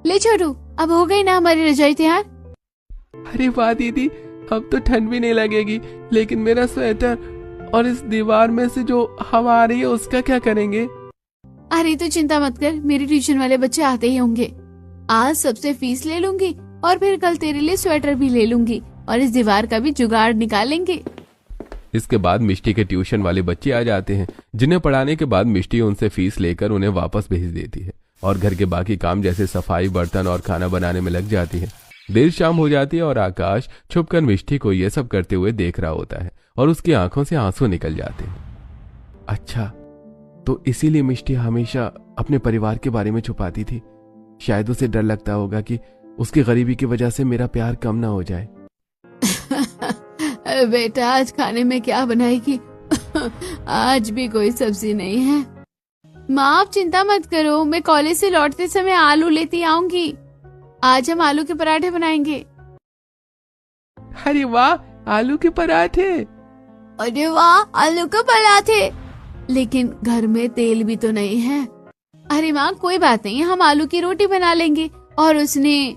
ले छोटू, अब हो गई ना हमारी रजाई तैयार। अरे वाह दीदी, अब तो ठंड भी नहीं लगेगी, लेकिन मेरा स्वेटर और इस दीवार में से जो हवा आ रही है उसका क्या करेंगे? अरे तो चिंता मत कर, मेरे ट्यूशन वाले बच्चे आते ही होंगे। आज सबसे फीस ले लूंगी और फिर कल तेरे लिए स्वेटर भी ले लूंगी और इस दीवार का भी जुगाड़ निकालेंगे। इसके बाद मिष्टी के ट्यूशन वाले बच्चे आ जाते हैं, जिन्हें पढ़ाने के बाद मिष्टी उनसे फीस लेकर उन्हें वापस भेज देती है और घर के बाकी काम जैसे सफाई, बर्तन और खाना बनाने में लग जाती है। देर शाम हो जाती है और आकाश छुपकर मिष्टी को यह सब करते हुए देख रहा होता है और उसकी आंखों से आंसू निकल जाते हैं। अच्छा, तो इसीलिए मिष्टी हमेशा अपने परिवार के बारे में छुपाती थी। शायद उसे डर लगता होगा कि उसकी गरीबी की वजह से मेरा प्यार कम ना हो जाए। बेटा, आज खाने में क्या बनाएगी? आज भी कोई सब्जी नहीं है। माँ आप चिंता मत करो, मैं कॉलेज से लौटते समय आलू लेती आऊंगी। आज हम आलू के पराठे बनाएंगे। अरे वाह, आलू के पराठे! अरे वाह, आलू के पराठे! लेकिन घर में तेल भी तो नहीं है। अरे माँ कोई बात नहीं, हम आलू की रोटी बना लेंगे और उसने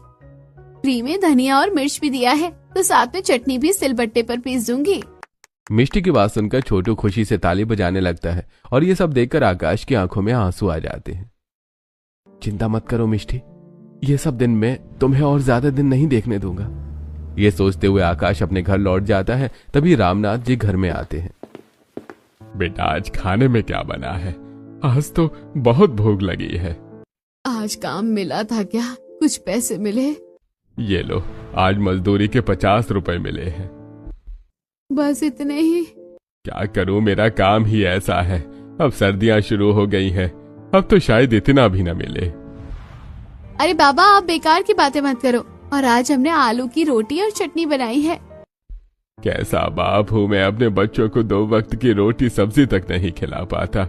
फ्री में धनिया और मिर्च भी दिया है, तो साथ में चटनी भी सिलबट्टे पर पीस दूंगी। मिष्टी की बात सुनकर छोटू खुशी से ताली बजाने लगता है और ये सब देखकर आकाश की आंखों में आंसू आ जाते हैं। चिंता मत करो मिष्टी, ये सब दिन मैं तुम्हें और ज्यादा दिन नहीं देखने दूंगा। ये सोचते हुए आकाश अपने घर लौट जाता है। तभी रामनाथ जी घर में आते हैं। बेटा, आज खाने में क्या बना है? आज तो बहुत भूख लगी है। आज काम मिला था क्या? कुछ पैसे मिले? ये लो, आज मजदूरी के 50 रुपए मिले हैं। बस इतने ही? क्या करूं, मेरा काम ही ऐसा है। अब सर्दियां शुरू हो गई हैं, अब तो शायद इतना भी न मिले। अरे बाबा, आप बेकार की बातें मत करो। और आज हमने आलू की रोटी और चटनी बनाई है। कैसा बाप हूँ मैं, अपने बच्चों को 2 वक्त की रोटी सब्जी तक नहीं खिला पाता।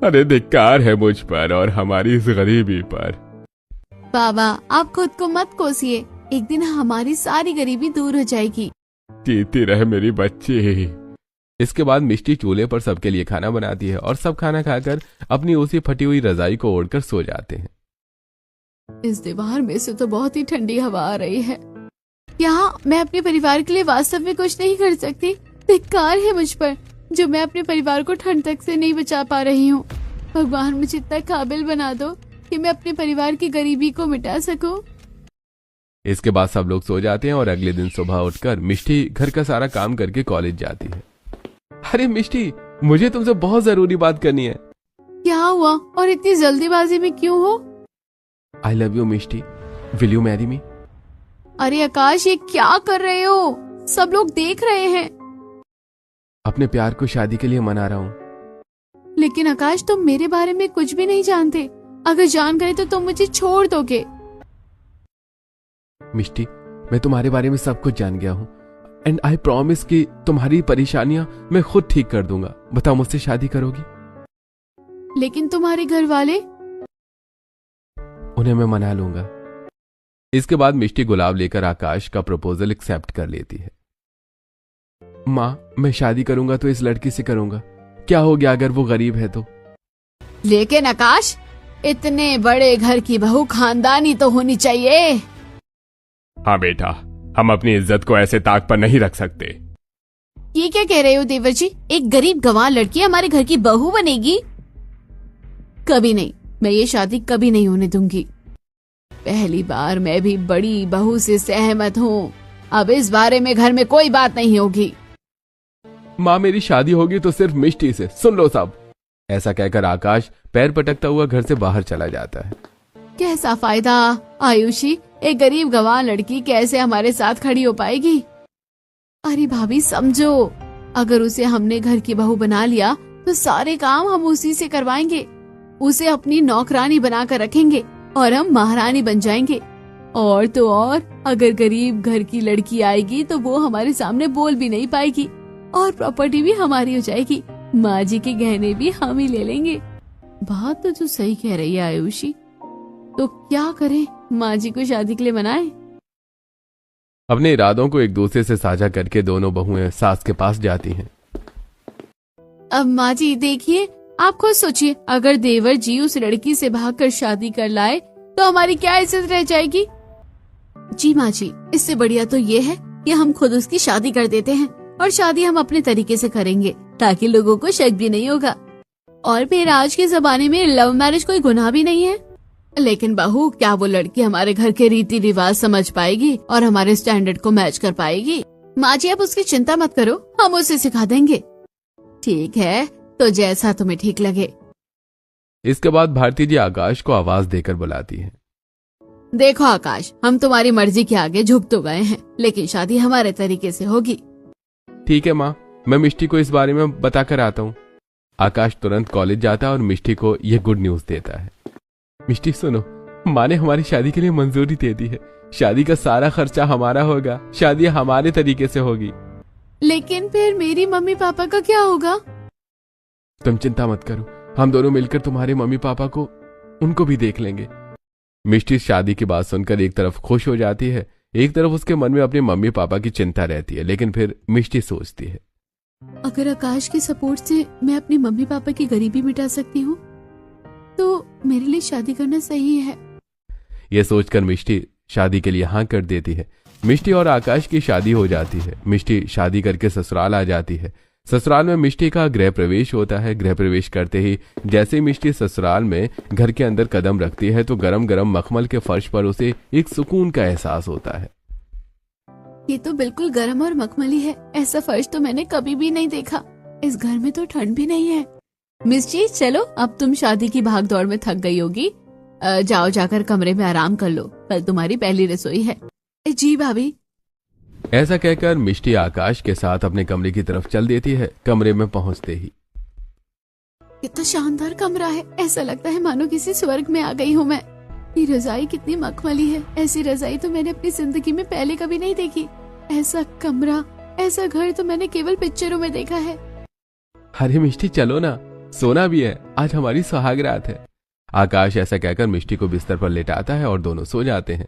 अरे धिक्कार है मुझ पर और हमारी इस गरीबी पर। बाबा आप खुद को मत कोसिए, एक दिन हमारी सारी गरीबी दूर हो जाएगी। जीती रहे मेरी बच्ची। इसके बाद मिष्टी चूल्हे पर सबके लिए खाना बनाती है और सब खाना खाकर अपनी उसी फटी हुई रजाई को ओढ़कर सो जाते हैं। इस दीवार में से तो बहुत ही ठंडी हवा आ रही है। यहाँ मैं अपने परिवार के लिए वास्तव में कुछ नहीं कर सकती। धिक्कार है मुझ पर, जो मैं अपने परिवार को ठंड तक से नहीं बचा पा रही हूँ। भगवान मुझे इतना काबिल बना दो कि मैं अपने परिवार की गरीबी को मिटा सकूं। इसके बाद सब लोग सो जाते हैं और अगले दिन सुबह उठकर मिष्टी घर का सारा काम करके कॉलेज जाती है। अरे मिष्टी, मुझे तुमसे बहुत जरूरी बात करनी है। क्या हुआ और इतनी जल्दीबाजी में क्यों हो? I love you Mishti, will you marry me? अरे आकाश, ये क्या कर रहे हो? सब लोग देख रहे हैं। अपने प्यार को शादी के लिए मना रहा हूँ। लेकिन आकाश, तुम मेरे बारे में कुछ भी नहीं जानते। अगर जान गए तो तुम मुझे छोड़ दोगे। मिष्टी, मैं तुम्हारे बारे में सब कुछ जान गया हूँ एंड आई प्रॉमिस कि तुम्हारी परेशानियां मैं खुद ठीक कर दूंगा। बताओ, मुझसे शादी करोगी? लेकिन तुम्हारे घर वाले? उन्हें मैं मना लूंगा। इसके बाद मिष्टी गुलाब लेकर आकाश का प्रपोजल एक्सेप्ट कर लेती है। माँ, मैं शादी करूंगा तो इस लड़की से करूंगा। क्या हो गया अगर वो गरीब है तो? लेकिन आकाश, इतने बड़े घर की बहू खानदानी तो होनी चाहिए। हाँ बेटा, हम अपनी इज्जत को ऐसे ताक पर नहीं रख सकते। ये क्या कह रहे हो देवर जी? एक गरीब गंवार लड़की हमारे घर की बहू बनेगी? कभी नहीं, मैं ये शादी कभी नहीं होने दूंगी। पहली बार मैं भी बड़ी बहू से सहमत हूँ। अब इस बारे में घर में कोई बात नहीं होगी। माँ, मेरी शादी होगी तो सिर्फ मिष्टी से, सुन लो सब। ऐसा कहकर आकाश पैर पटकता हुआ घर से बाहर चला जाता है। कैसा फायदा आयुषी, एक गरीब गंवार लड़की कैसे हमारे साथ खड़ी हो पाएगी? अरे भाभी समझो, अगर उसे हमने घर की बहू बना लिया तो सारे काम हम उसी से करवाएंगे। उसे अपनी नौकरानी बनाकर रखेंगे और हम महारानी बन जाएंगे। और तो और, अगर गरीब घर की लड़की आएगी तो वो हमारे सामने बोल भी नहीं पाएगी और प्रॉपर्टी भी हमारी हो जाएगी। माँ जी के गहने भी हम ही ले लेंगे। बात तो तू सही कह रही है आयुषी। तो क्या करें, माँ जी को शादी के लिए मनाएं? अपने इरादों को एक दूसरे से साझा करके दोनों बहुएं सास के पास जाती हैं। अब माँ जी देखिए, आप खुद सोचिए, अगर देवर जी उस लड़की से भागकर शादी कर लाए तो हमारी क्या इज्जत रह जाएगी। जी माँ जी, इससे बढ़िया तो ये है कि हम खुद उसकी शादी कर देते हैं और शादी हम अपने तरीके से करेंगे ताकि लोगों को शक भी नहीं होगा। और फिर आज के जमाने में लव मैरिज कोई गुनाह भी नहीं है। लेकिन बहू, क्या वो लड़की हमारे घर के रीति रिवाज समझ पाएगी और हमारे स्टैंडर्ड को मैच कर पाएगी? माँ जी, आप उसकी चिंता मत करो, हम उसे सिखा देंगे। ठीक है, तो जैसा तुम्हें ठीक लगे। इसके बाद भारती जी आकाश को आवाज देकर बुलाती हैं। देखो आकाश, हम तुम्हारी मर्जी के आगे झुक तो गए हैं, लेकिन शादी हमारे तरीके से होगी। ठीक है माँ, मैं मिष्टी को इस बारे में बता कर आता हूँ। आकाश तुरंत कॉलेज जाता है और मिष्टी को यह गुड न्यूज देता है। मिष्टी सुनो, माँ ने हमारी शादी के लिए मंजूरी दे दी है। शादी का सारा खर्चा हमारा होगा, शादी हमारे तरीके से होगी। लेकिन फिर मेरी मम्मी पापा का क्या होगा? तुम चिंता मत करो, हम दोनों मिलकर तुम्हारे मम्मी पापा को उनको भी देख लेंगे। मिष्टी शादी की बात सुनकर एक तरफ खुश हो जाती है, एक तरफ उसके मन में अपने मम्मी पापा की चिंता रहती है। लेकिन फिर मिष्टी सोचती है, अगर आकाश के सपोर्ट से मैं अपने मम्मी पापा की गरीबी मिटा सकती हूँ तो मेरे लिए शादी करना सही है। यह सोचकर मिष्टी शादी के लिए हाँ कर देती है। मिष्टी और आकाश की शादी हो जाती है। मिष्टी शादी करके ससुराल आ जाती है। ससुराल में मिष्टी का गृह प्रवेश होता है। गृह प्रवेश करते ही जैसे ही मिष्टी ससुराल में घर के अंदर कदम रखती है तो गरम गरम मखमल के फर्श पर उसे एक सुकून का एहसास होता है। ये तो बिल्कुल गर्म और मखमली है, ऐसा फर्श तो मैंने कभी भी नहीं देखा। इस घर में तो ठंड भी नहीं है। मिस्टी, चलो, अब तुम शादी की भाग दौड़ में थक गई होगी, जाओ जाकर कमरे में आराम कर लो, कल तुम्हारी पहली रसोई है। जी भाभी। ऐसा कहकर मिष्टी आकाश के साथ अपने कमरे की तरफ चल देती है। कमरे में पहुंचते ही कितना शानदार कमरा है, ऐसा लगता है मानो किसी स्वर्ग में आ गई हूँ मैं। ये रजाई कितनी मखमली है, ऐसी रजाई तो मैंने अपनी जिंदगी में पहले कभी नहीं देखी। ऐसा कमरा, ऐसा घर तो मैंने केवल पिक्चरों में देखा है। अरे मिष्टी चलो ना, सोना भी है, आज हमारी सुहाग रात है। आकाश ऐसा कहकर मिष्टी को बिस्तर पर लेटाता है और दोनों सो जाते हैं।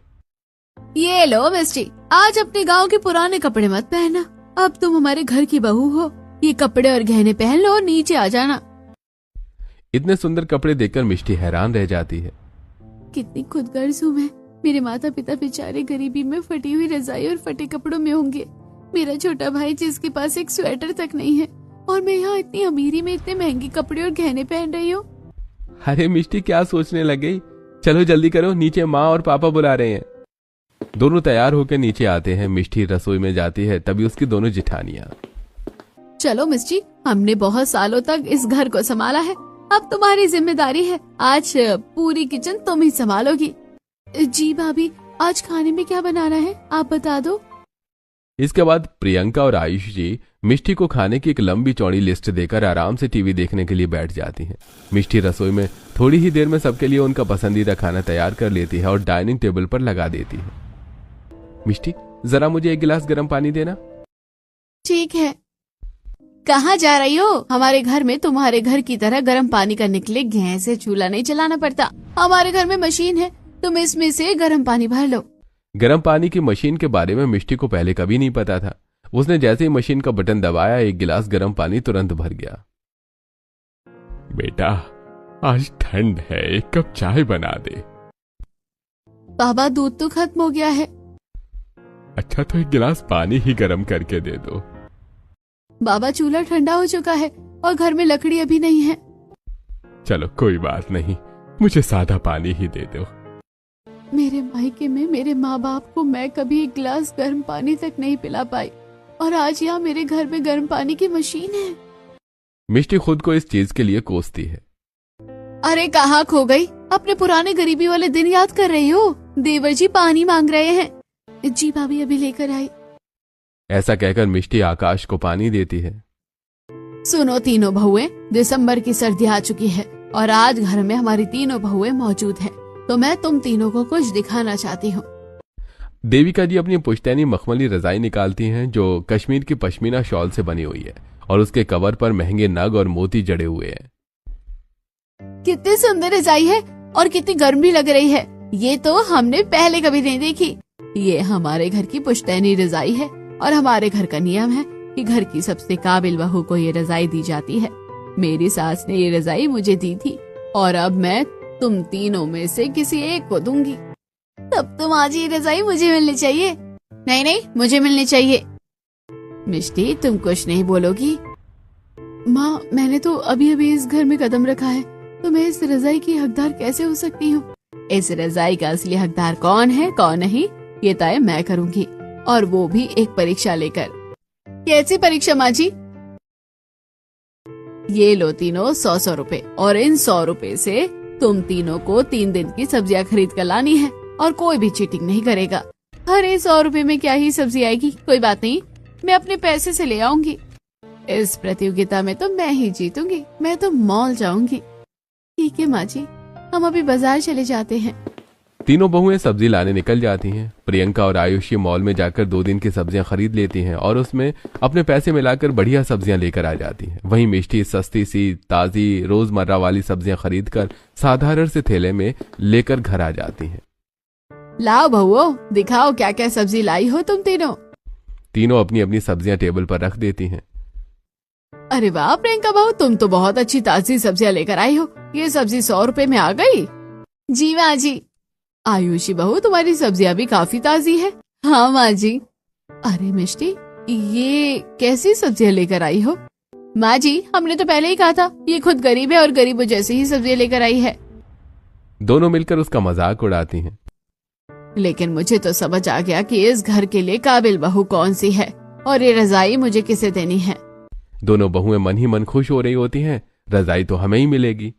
ये लो मिस्टी, आज अपने गांव के पुराने कपड़े मत पहनना, अब तुम हमारे घर की बहू हो। ये कपड़े और गहने पहन लो और नीचे आ जाना। इतने सुंदर कपड़े देखकर मिष्टी हैरान रह जाती है। कितनी खुदगर्ज हूँ मैं। मेरे माता पिता बेचारे गरीबी में फटी हुई रजाई और फटे कपड़ों में होंगे। मेरा छोटा भाई जिसके पास एक स्वेटर तक नहीं है, और मैं यहाँ इतनी अमीरी में इतने महंगे कपड़े और गहने पहन रही हूँ। अरे मिष्टी, क्या सोचने लग गई? चलो जल्दी करो, नीचे माँ और पापा बुला रहे हैं। दोनों तैयार होकर नीचे आते हैं। मिष्टी रसोई में जाती है, तभी उसकी दोनों जिठानियां। चलो मिस्टी, हमने बहुत सालों तक इस घर को संभाला है, अब तुम्हारी जिम्मेदारी है। आज पूरी किचन तुम ही संभालोगी। जी भाभी, आज खाने में क्या बनाना है आप बता दो। इसके बाद प्रियंका और आयुष जी मिष्टी को खाने की एक लंबी चौड़ी लिस्ट देकर आराम से टीवी देखने के लिए बैठ जाती हैं। मिष्टी रसोई में थोड़ी ही देर में सबके लिए उनका पसंदीदा खाना तैयार कर लेती है और डाइनिंग टेबल पर लगा देती है। मिष्टी, जरा मुझे एक गिलास गर्म पानी देना। ठीक है। कहाँ जा रही हो? हमारे घर में तुम्हारे घर की तरह गर्म पानी करने के लिए गैस से चूल्हा नहीं चलाना पड़ता। हमारे घर में मशीन है, तुम इसमें से गर्म पानी भर लो। गर्म पानी की मशीन के बारे में मिष्टी को पहले कभी नहीं पता था। उसने जैसे ही मशीन का बटन दबाया, एक गिलास गर्म पानी तुरंत भर गया। बेटा, आज ठंड है, एक कप चाय बना दे। बाबा, दूध तो खत्म हो गया है। अच्छा, तो एक गिलास पानी ही गर्म करके दे दो। बाबा, चूल्हा ठंडा हो चुका है और घर में लकड़ी अभी नहीं है। चलो कोई बात नहीं, मुझे सादा पानी ही दे दो। मेरे मायके में मेरे माँ बाप को मैं कभी एक गिलास गर्म पानी तक नहीं पिला पाई, और आज यहाँ मेरे घर में गर्म पानी की मशीन है। मिष्टी खुद को इस चीज के लिए कोसती है। अरे कहाँ खो गई? अपने पुराने गरीबी वाले दिन याद कर रही हो? देवर जी पानी मांग रहे हैं। जी भाभी, अभी लेकर आई। ऐसा कहकर मिष्टी आकाश को पानी देती है। सुनो तीनों बहुएं, दिसंबर की सर्दी आ चुकी है और आज घर में हमारी तीनों बहुएं मौजूद हैं, तो मैं तुम तीनों को कुछ दिखाना चाहती हूँ। देविका जी अपनी पुश्तैनी मखमली रजाई निकालती हैं जो कश्मीर की पश्मीना शॉल से बनी हुई है और उसके कवर पर महंगे नग और मोती जड़े हुए हैं। कितनी सुंदर रजाई है और कितनी गर्म भी लग रही है। ये तो हमने पहले कभी नहीं देखी। ये हमारे घर की पुश्तैनी रजाई है और हमारे घर का नियम है कि घर की सबसे काबिल बहू को ये रजाई दी जाती है। मेरी सास ने ये रजाई मुझे दी थी और अब मैं तुम तीनों में से किसी एक को दूंगी। तब तो माँ जी रजाई मुझे मिलनी चाहिए। नहीं नहीं, मुझे मिलनी चाहिए। मिष्टी, तुम कुछ नहीं बोलोगी? माँ, मैंने तो अभी अभी इस घर में कदम रखा है, तो मैं इस रजाई की हकदार कैसे हो सकती हूँ? इस रजाई का असली हकदार कौन है कौन नहीं, ये तय मैं करूँगी, और वो भी एक परीक्षा लेकर। कैसी परीक्षा माँ जी? ये लो तीनों 100-100 रुपए, और इन 100 रुपए से तुम तीनों को 3 दिन की सब्जियां खरीद कर लानी है, और कोई भी चीटिंग नहीं करेगा। अरे 100 रुपए में क्या ही सब्जी आएगी, कोई बात नहीं, मैं अपने पैसे से ले आऊंगी। इस प्रतियोगिता में तो मैं ही जीतूंगी, मैं तो मॉल जाऊंगी। ठीक है माँ जी, हम अभी बाजार चले जाते हैं। तीनों बहुएं सब्जी लाने निकल जाती हैं। प्रियंका और आयुषी मॉल में जाकर 2 दिन की सब्जियां खरीद लेती हैं और उसमें अपने पैसे मिलाकर बढ़िया सब्जियां लेकर आ जाती हैं। वहीं मिष्टी सस्ती सी ताजी रोजमर्रा वाली सब्जियां खरीदकर साधारण से थैले में लेकर घर आ जाती हैं। लाओ बहुओं, दिखाओ क्या क्या सब्जी लाई हो तुम तीनों। तीनों अपनी अपनी सब्जियां टेबल पर रख देती हैं। अरे वाह प्रियंका बहू, तुम तो बहुत अच्छी ताजी सब्जियां लेकर आई हो। ये सब्जी 100 रुपए में आ गई। जी माँ जी। आयुषी बहू, तुम्हारी सब्जियां भी काफी ताजी है। हाँ माँ जी। अरे मिष्टी, ये कैसी सब्जियां लेकर आई हो? माँ जी, हमने तो पहले ही कहा था, ये खुद गरीब है और गरीबों जैसे ही सब्जियां लेकर आई है। दोनों मिलकर उसका मजाक उड़ाती हैं। लेकिन मुझे तो समझ आ गया कि इस घर के लिए काबिल बहू कौन सी है, और ये रजाई मुझे किसे देनी है। दोनों बहुएं मन ही मन खुश हो रही होती हैं। रजाई तो हमें ही मिलेगी।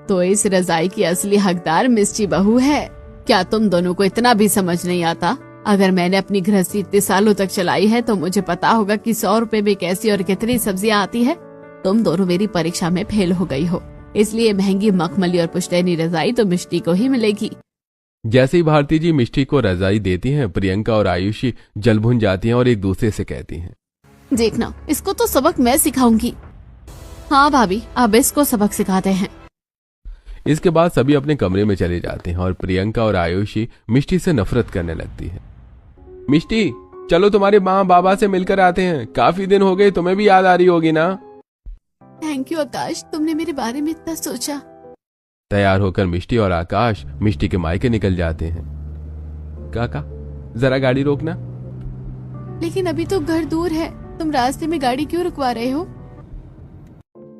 तो इस रजाई की असली हकदार मिष्टी बहू है। क्या तुम दोनों को इतना भी समझ नहीं आता? अगर मैंने अपनी गृहस्थी इतने सालों तक चलाई है तो मुझे पता होगा कि 100 रुपए में कैसी और कितनी सब्जियां आती है। तुम दोनों मेरी परीक्षा में फेल हो गई हो, इसलिए महंगी मखमली और पुश्तैनी रजाई तो मिष्टी को ही मिलेगी। जैसे ही भारती जी मिष्टी को रजाई देती हैं, प्रियंका और आयुषी जल भुन जाती हैं और एक दूसरे से कहती हैं, देखना, इसको तो सबक मैं सिखाऊंगी। हाँ भाभी, अब इसको सबक सिखाते हैं। इसके बाद सभी अपने कमरे में चले जाते हैं और प्रियंका और आयुषी मिष्टी से नफरत करने लगती है। मिष्टी, चलो तुम्हारे माँ बाबा से मिलकर आते हैं, काफी दिन हो गए, तुम्हें भी याद आ रही होगी ना। थैंक यू आकाश, तुमने मेरे बारे में इतना सोचा। तैयार होकर मिष्टी और आकाश मिष्टी के मायके निकल जाते हैं। काका, जरा गाड़ी रोकना। लेकिन अभी तो घर दूर है, तुम रास्ते में गाड़ी क्यों रुकवा रहे हो?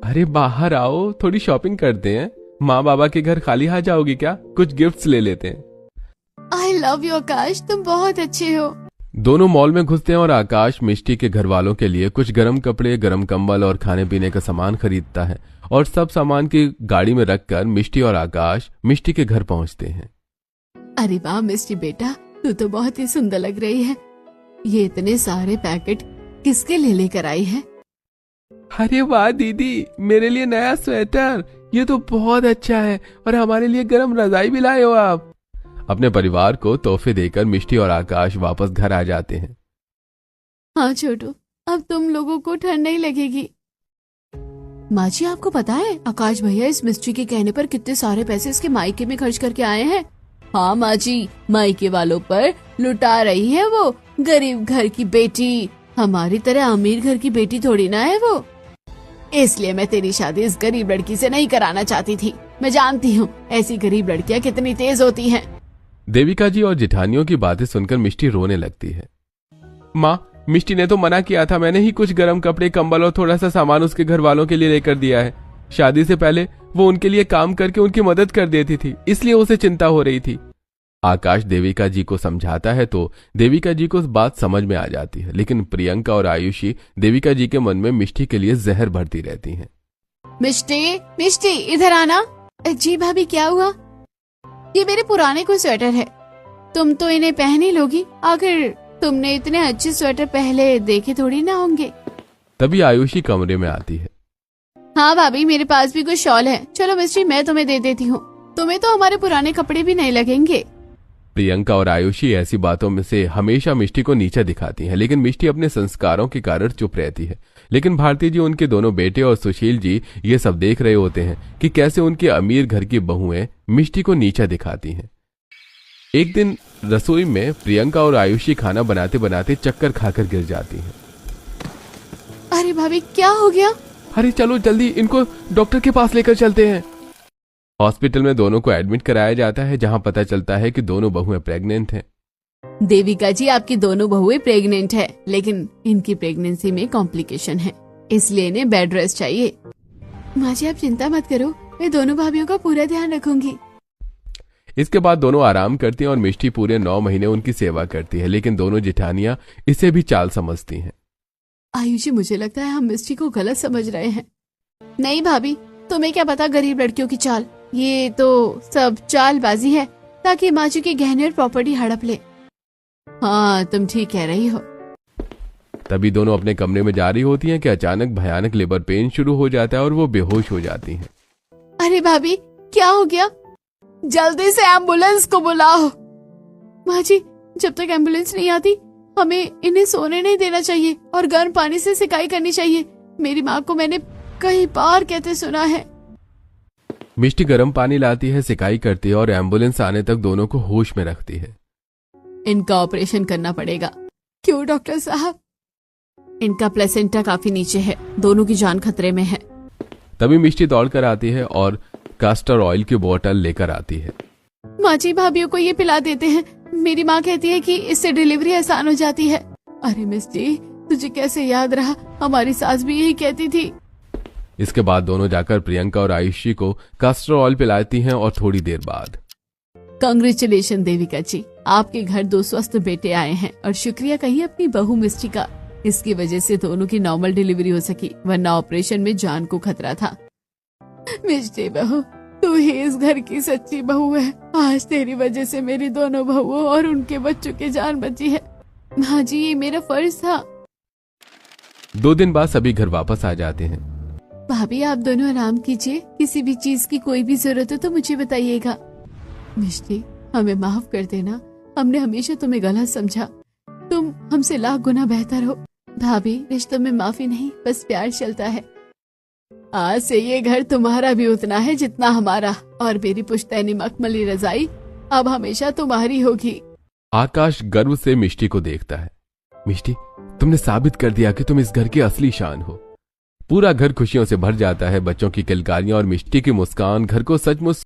अरे बाहर आओ, थोड़ी शॉपिंग करते हैं। माँ बाबा के घर खाली हाथ जाओगी क्या? कुछ गिफ्ट्स ले लेते हैं। आई लव यू आकाश, तुम बहुत अच्छे हो। दोनों मॉल में घुसते हैं और आकाश मिष्टी के घर वालों के लिए कुछ गर्म कपड़े, गर्म कंबल और खाने पीने का सामान खरीदता है और सब सामान की गाड़ी में रखकर मिष्टी और आकाश मिष्टी के घर पहुंचते हैं। अरे वाह मिष्टी बेटा, तू तो बहुत ही सुंदर लग रही है। ये इतने सारे पैकेट किसके लिए लेकर आई है? अरे वाह दीदी, मेरे लिए नया स्वेटर, ये तो बहुत अच्छा है, और हमारे लिए गर्म रजाई भी लाए हो आप। अपने परिवार को तोहफे देकर मिष्टी और आकाश वापस घर आ जाते हैं। हाँ छोटू, अब तुम लोगों को ठंड नहीं लगेगी। माँ जी, आपको पता है आकाश भैया इस मिस्ट्री के कहने पर कितने सारे पैसे इसके मायके में खर्च करके आए हैं? हाँ माँ जी, मायके वालों पर लुटा रही है वो गरीब घर की बेटी। हमारी तरह अमीर घर की बेटी थोड़ी ना है वो। इसलिए मैं तेरी शादी इस गरीब लड़की से नहीं कराना चाहती थी। मैं जानती हूँ ऐसी गरीब लड़कियाँ कितनी तेज होती हैं। देविका जी और जेठानियों की बातें सुनकर मिष्टी रोने लगती है। माँ, मिष्टी ने तो मना किया था, मैंने ही कुछ गर्म कपड़े, कंबल और थोड़ा सा सामान उसके घर वालों के लिए लेकर दिया है। शादी से पहले वो उनके लिए काम करके उनकी मदद कर देती थी, इसलिए उसे चिंता हो रही थी। आकाश देविका जी को समझाता है तो देविका जी को बात समझ में आ जाती है, लेकिन प्रियंका और आयुषी देविका जी के मन में मिष्टी के लिए जहर भरती रहती हैं। मिष्टी, मिष्टी इधर आना। जी भाभी, क्या हुआ? ये मेरे पुराने कोई स्वेटर है, तुम तो इन्हें पहन ही लोगी। आखिर तुमने इतने अच्छे स्वेटर पहले देखे थोड़ी ना होंगे। तभी आयुषी कमरे में आती है। हाँ भाभी, मेरे पास भी कुछ शॉल है, चलो मिस्ट्री मैं तुम्हें दे देती हूँ, तुम्हें तो हमारे पुराने कपड़े भी नहीं लगेंगे। प्रियंका और आयुषी ऐसी बातों में से हमेशा मिष्टी को नीचा दिखाती हैं, लेकिन मिष्टी अपने संस्कारों के कारण चुप रहती है। लेकिन भारती जी, उनके दोनों बेटे और सुशील जी ये सब देख रहे होते हैं कि कैसे उनके अमीर घर की बहुएं मिष्टी को नीचा दिखाती हैं। एक दिन रसोई में प्रियंका और आयुषी खाना बनाते बनाते चक्कर खाकर गिर जाती हैं। अरे भाभी, क्या हो गया? अरे चलो जल्दी इनको डॉक्टर के पास लेकर चलते हैं। हॉस्पिटल में दोनों को एडमिट कराया जाता है, जहां पता चलता है कि दोनों बहुएं प्रेग्नेंट हैं। देविका जी, आपकी दोनों बहुएं प्रेग्नेंट है, लेकिन इनकी प्रेगनेंसी में कॉम्प्लिकेशन है, इसलिए इन्हें बेड रेस्ट चाहिए। माँ जी, आप चिंता मत करो, मैं दोनों भाभियों का पूरा ध्यान रखूंगी। इसके बाद दोनों आराम करती हैं और मिष्टी पूरे 9 महीने उनकी सेवा करती है, लेकिन दोनों जिठानियां इसे भी चाल समझती हैं। आयुषी, मुझे लगता है हम मिष्टी को गलत समझ रहे हैं। नहीं भाभी, तुम्हें क्या पता गरीब लड़कियों की चाल, ये तो सब चालबाजी है ताकि माँ जी के गहने और प्रॉपर्टी हड़प ले। हाँ, तुम ठीक कह रही हो। तभी दोनों अपने कमरे में जा रही होती हैं कि अचानक भयानक लेबर पेन शुरू हो जाता है और वो बेहोश हो जाती हैं। अरे भाभी, क्या हो गया? जल्दी से एम्बुलेंस को बुलाओ। माँ जी, जब तक एम्बुलेंस नहीं आती हमें इन्हें सोने नहीं देना चाहिए और गर्म पानी से सिकाई करनी चाहिए। मेरी माँ को मैंने कई बार कहते सुना है। मिष्टी गर्म पानी लाती है, सिकाई करती है और एम्बुलेंस आने तक दोनों को होश में रखती है। इनका ऑपरेशन करना पड़ेगा। क्यों डॉक्टर साहब? इनका प्लेसेंटा काफी नीचे है, दोनों की जान खतरे में है। तभी मिष्टी दौड़कर आती है और कास्टर ऑयल की बोतल लेकर आती है। माँ जी, भाभीियों को ये पिला देते हैं। मेरी माँ कहती है कि इससे डिलीवरी आसान हो जाती है। अरे मिष्टी, तुझे कैसे याद रहा, हमारी सास भी यही कहती थी। इसके बाद दोनों जाकर प्रियंका और आयुषी को कास्टर ऑयल पिलाती हैं और थोड़ी देर बाद कांग्रेचुलेशन देविका जी, आपके घर 2 स्वस्थ बेटे आए हैं और शुक्रिया कहिए अपनी बहू मिष्टी का। इसकी वजह से दोनों की नॉर्मल डिलीवरी हो सकी, वरना ऑपरेशन में जान को खतरा था। मिष्टी बहू, तू ही इस घर की सच्ची बहू है। आज तेरी वजह से मेरी दोनों बहुओं और उनके बच्चों की जान बची है। हाँ जी, ये मेरा फर्ज था। 2 दिन बाद सभी घर वापस आ जाते हैं। भाभी, आप दोनों आराम कीजिए, किसी भी चीज की कोई भी जरूरत हो तो मुझे बताइएगा। मिष्टी, हमें माफ कर देना, हमने हमेशा तुम्हें गलत समझा। तुम हमसे लाख गुना बेहतर हो। भाभी, रिश्तों में माफी नहीं, बस प्यार चलता है। आज से ये घर तुम्हारा भी उतना है जितना हमारा, और मेरी पुश्तैनी मखमली रजाई अब हमेशा तुम्हारी होगी। आकाश गर्व से मिष्टी को देखता है। मिष्टी, तुमने साबित कर दिया कि तुम इस घर की असली शान हो। पूरा घर खुशियों से भर जाता है। बच्चों की किलकारियां और मिष्टी की मुस्कान घर को सचमुच